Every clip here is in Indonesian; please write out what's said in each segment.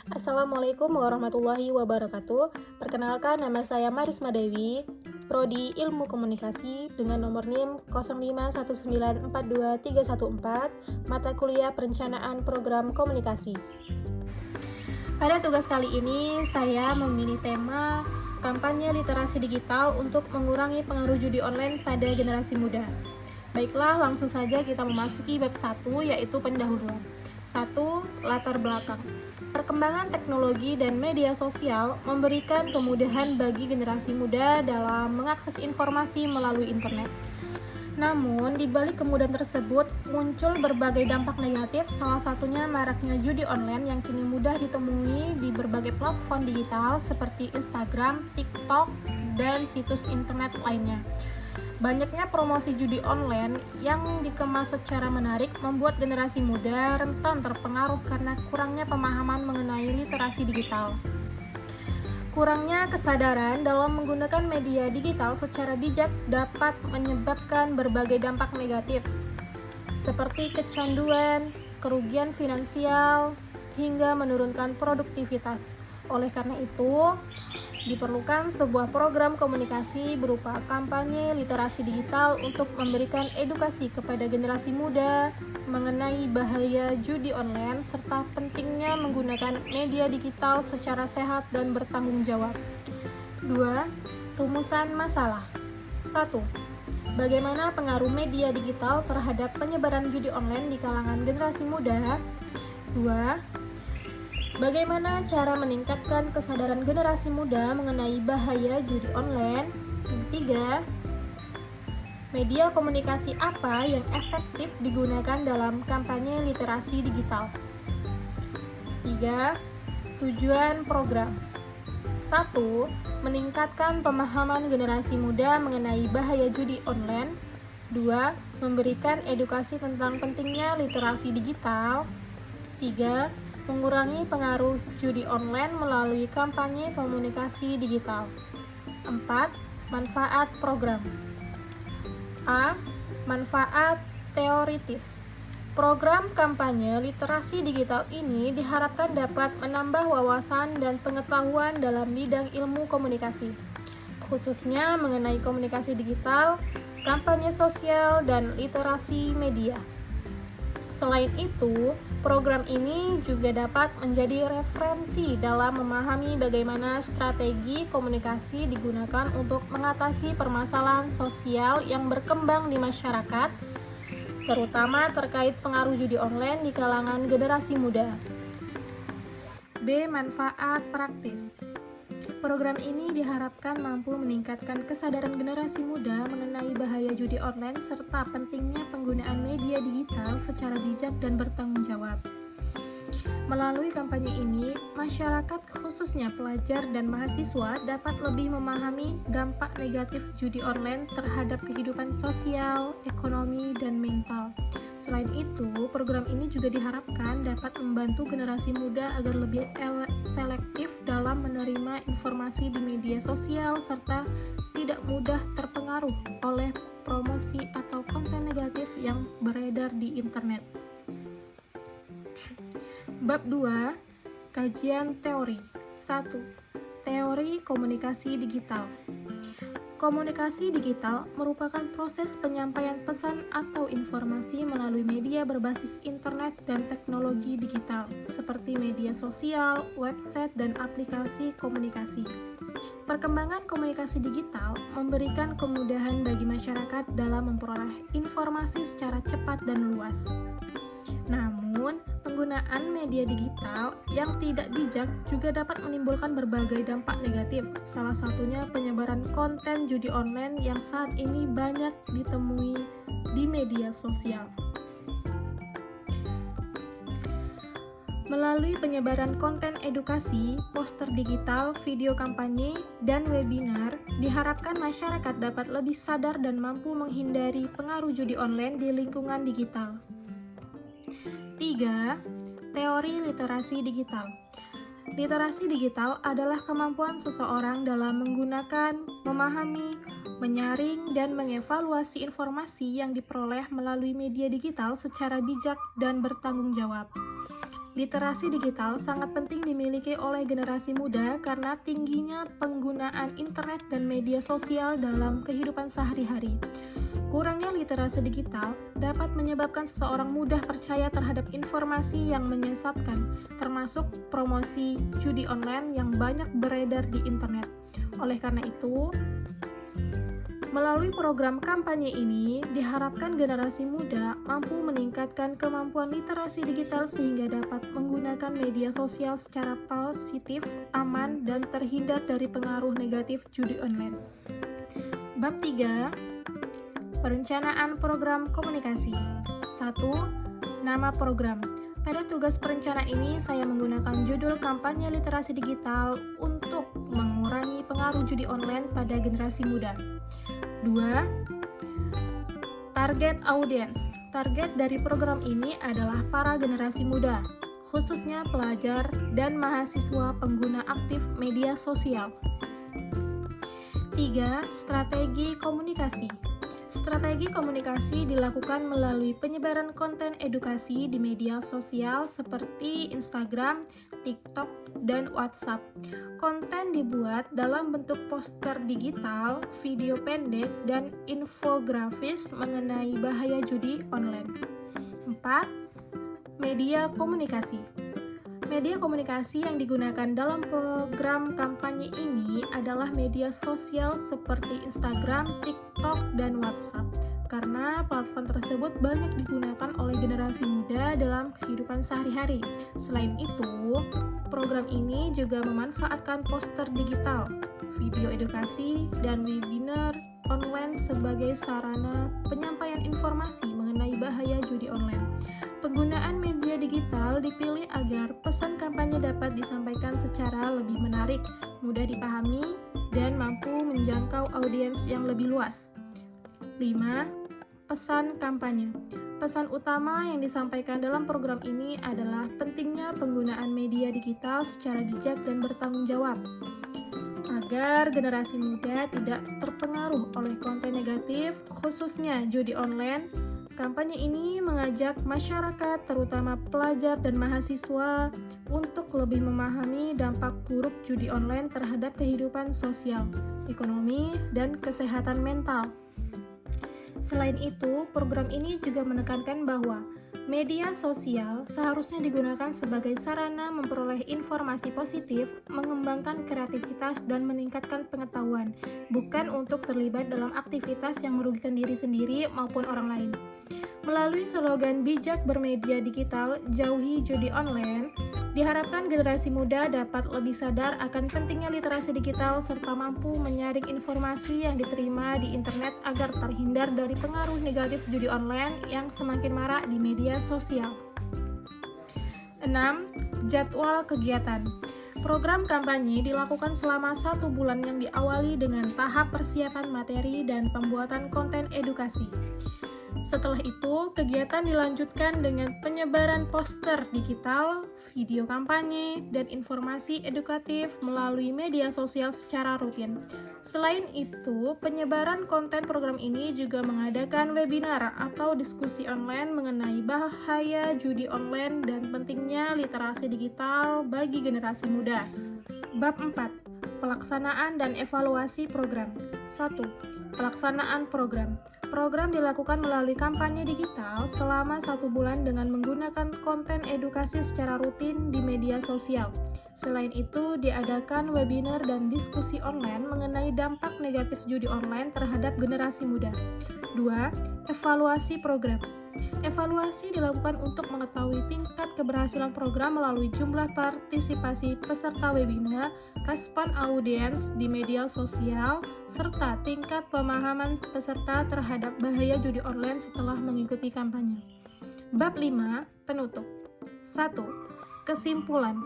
Assalamualaikum warahmatullahi wabarakatuh. Perkenalkan, nama saya Marisma Dewi, Prodi Ilmu Komunikasi dengan nomor NIM 0519423114, mata kuliah Perencanaan Program Komunikasi. Pada tugas kali ini, saya memilih tema kampanye literasi digital untuk mengurangi pengaruh judi online pada generasi muda. Baiklah, langsung saja kita memasuki bab 1, yaitu pendahuluan. 1. Latar belakang. Perkembangan teknologi dan media sosial memberikan kemudahan bagi generasi muda dalam mengakses informasi melalui internet. Namun, di balik kemudahan tersebut, muncul berbagai dampak negatif, salah satunya maraknya judi online yang kini mudah ditemui di berbagai platform digital seperti Instagram, TikTok, dan situs internet lainnya. Banyaknya promosi judi online yang dikemas secara menarik membuat generasi muda rentan terpengaruh karena kurangnya pemahaman mengenai literasi digital. Kurangnya kesadaran dalam menggunakan media digital secara bijak dapat menyebabkan berbagai dampak negatif, seperti kecanduan, kerugian finansial, hingga menurunkan produktivitas. Oleh karena itu, diperlukan sebuah program komunikasi berupa kampanye literasi digital untuk memberikan edukasi kepada generasi muda mengenai bahaya judi online serta pentingnya menggunakan media digital secara sehat dan bertanggung jawab. 2. Rumusan masalah. 1. Bagaimana pengaruh media digital terhadap penyebaran judi online di kalangan generasi muda? 2. Bagaimana cara meningkatkan kesadaran generasi muda mengenai bahaya judi online? 3. Media komunikasi apa yang efektif digunakan dalam kampanye literasi digital? 3. Tujuan program. 1. Meningkatkan pemahaman generasi muda mengenai bahaya judi online. 2. Memberikan edukasi tentang pentingnya literasi digital. 3. Mengurangi pengaruh judi online melalui kampanye komunikasi digital. 4. Manfaat program. A. Manfaat teoritis. Program kampanye literasi digital ini diharapkan dapat menambah wawasan dan pengetahuan dalam bidang ilmu komunikasi, khususnya mengenai komunikasi digital, kampanye sosial, dan literasi media. Selain itu, program ini juga dapat menjadi referensi dalam memahami bagaimana strategi komunikasi digunakan untuk mengatasi permasalahan sosial yang berkembang di masyarakat, terutama terkait pengaruh judi online di kalangan generasi muda. B. Manfaat praktis. Program ini diharapkan mampu meningkatkan kesadaran generasi muda mengenai bahaya judi online serta pentingnya penggunaan media digital secara bijak dan bertanggung jawab. Melalui kampanye ini, masyarakat khususnya pelajar dan mahasiswa dapat lebih memahami dampak negatif judi online terhadap kehidupan sosial, ekonomi, dan mental. Selain itu, program ini juga diharapkan dapat membantu generasi muda agar lebih selektif dalam menerima informasi di media sosial serta tidak mudah terpengaruh oleh promosi atau konten negatif yang beredar di internet. Bab 2. Kajian teori. 1. Teori komunikasi digital. Komunikasi digital merupakan proses penyampaian pesan atau informasi melalui media berbasis internet dan teknologi digital, seperti media sosial, website, dan aplikasi komunikasi. Perkembangan komunikasi digital memberikan kemudahan bagi masyarakat dalam memperoleh informasi secara cepat dan luas. Namun, penggunaan media digital yang tidak bijak juga dapat menimbulkan berbagai dampak negatif, salah satunya penyebaran konten judi online yang saat ini banyak ditemui di media sosial. Melalui penyebaran konten edukasi, poster digital, video kampanye, dan webinar, diharapkan masyarakat dapat lebih sadar dan mampu menghindari pengaruh judi online di lingkungan digital. 3. Teori literasi digital. Literasi digital adalah kemampuan seseorang dalam menggunakan, memahami, menyaring, dan mengevaluasi informasi yang diperoleh melalui media digital secara bijak dan bertanggung jawab. Literasi digital sangat penting dimiliki oleh generasi muda karena tingginya penggunaan internet dan media sosial dalam kehidupan sehari-hari. Kurangnya literasi digital dapat menyebabkan seseorang mudah percaya terhadap informasi yang menyesatkan, termasuk promosi judi online yang banyak beredar di internet. Oleh karena itu, melalui program kampanye ini, diharapkan generasi muda mampu meningkatkan kemampuan literasi digital sehingga dapat menggunakan media sosial secara positif, aman, dan terhindar dari pengaruh negatif judi online. Bab 3. Perencanaan program komunikasi. 1. Nama program. Pada tugas perencanaan ini, saya menggunakan judul kampanye literasi digital untuk mengurangi pengaruh judi online pada generasi muda. 2. Target audience. Target dari program ini adalah para generasi muda, khususnya pelajar dan mahasiswa pengguna aktif media sosial. 3. Strategi komunikasi. Strategi komunikasi dilakukan melalui penyebaran konten edukasi di media sosial seperti Instagram, TikTok, dan WhatsApp. Konten dibuat dalam bentuk poster digital, video pendek, dan infografis mengenai bahaya judi online. 4. Media komunikasi. Media komunikasi yang digunakan dalam program kampanye ini adalah media sosial seperti Instagram, TikTok, dan WhatsApp, karena platform tersebut banyak digunakan oleh generasi muda dalam kehidupan sehari-hari. Selain itu, program ini juga memanfaatkan poster digital, video edukasi, dan webinar online sebagai sarana penyampaian informasi mengenai bahaya judi online. Penggunaan media digital dipilih agar pesan kampanye dapat disampaikan secara lebih menarik, mudah dipahami, dan mampu menjangkau audiens yang lebih luas. 5. Pesan kampanye. Pesan utama yang disampaikan dalam program ini adalah pentingnya penggunaan media digital secara bijak dan bertanggung jawab, agar generasi muda tidak terpengaruh oleh konten negatif, khususnya judi online. Kampanye ini mengajak masyarakat, terutama pelajar dan mahasiswa, untuk lebih memahami dampak buruk judi online terhadap kehidupan sosial, ekonomi, dan kesehatan mental. Selain itu, program ini juga menekankan bahwa media sosial seharusnya digunakan sebagai sarana memperoleh informasi positif, mengembangkan kreativitas, dan meningkatkan pengetahuan, bukan untuk terlibat dalam aktivitas yang merugikan diri sendiri maupun orang lain. Melalui slogan bijak bermedia digital, jauhi judi online, diharapkan generasi muda dapat lebih sadar akan pentingnya literasi digital serta mampu menyaring informasi yang diterima di internet agar terhindar dari pengaruh negatif judi online yang semakin marak di media sosial. 6. Jadwal kegiatan. Program kampanye dilakukan selama 1 bulan yang diawali dengan tahap persiapan materi dan pembuatan konten edukasi. Setelah itu, kegiatan dilanjutkan dengan penyebaran poster digital, video kampanye, dan informasi edukatif melalui media sosial secara rutin. Selain itu, penyebaran konten program ini juga mengadakan webinar atau diskusi online mengenai bahaya judi online dan pentingnya literasi digital bagi generasi muda. Bab 4. Pelaksanaan dan evaluasi program. 1. Pelaksanaan program. Program dilakukan melalui kampanye digital selama 1 bulan dengan menggunakan konten edukasi secara rutin di media sosial. Selain itu, diadakan webinar dan diskusi online mengenai dampak negatif judi online terhadap generasi muda. 2. Evaluasi program. Evaluasi dilakukan untuk mengetahui tingkat keberhasilan program melalui jumlah partisipasi peserta webinar, respon audiens di media sosial, serta tingkat pemahaman peserta terhadap bahaya judi online setelah mengikuti kampanye. Bab 5. Penutup. 1. Kesimpulan.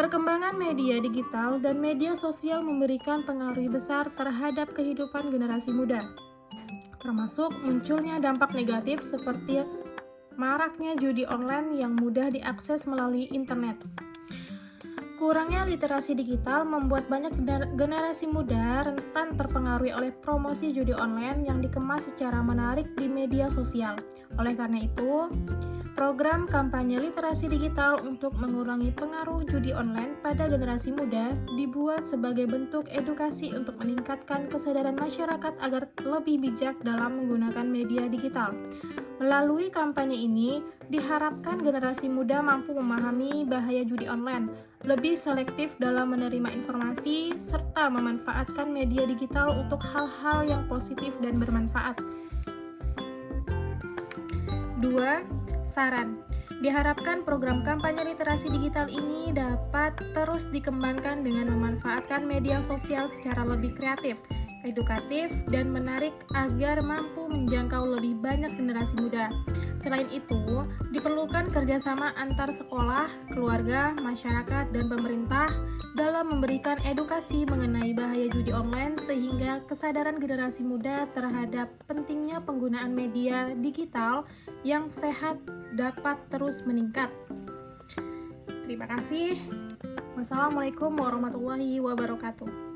Perkembangan media digital dan media sosial memberikan pengaruh besar terhadap kehidupan generasi muda, termasuk munculnya dampak negatif seperti maraknya judi online yang mudah diakses melalui internet. Kurangnya literasi digital membuat banyak generasi muda rentan terpengaruh oleh promosi judi online yang dikemas secara menarik di media sosial. Oleh karena itu, Program kampanye literasi digital untuk mengurangi pengaruh judi online pada generasi muda dibuat sebagai bentuk edukasi untuk meningkatkan kesadaran masyarakat agar lebih bijak dalam menggunakan media digital. Melalui kampanye ini, diharapkan generasi muda mampu memahami bahaya judi online, lebih selektif dalam menerima informasi, serta memanfaatkan media digital untuk hal-hal yang positif dan bermanfaat. 2. Saran. Diharapkan program kampanye literasi digital ini dapat terus dikembangkan dengan memanfaatkan media sosial secara lebih kreatif, edukatif, dan menarik agar mampu menjangkau lebih banyak generasi muda. Selain itu, diperlukan kerjasama antar sekolah, keluarga, masyarakat, dan pemerintah dalam memberikan edukasi mengenai bahaya judi online sehingga kesadaran generasi muda terhadap pentingnya penggunaan media digital yang sehat dapat terus meningkat. Terima kasih. Wassalamualaikum warahmatullahi wabarakatuh.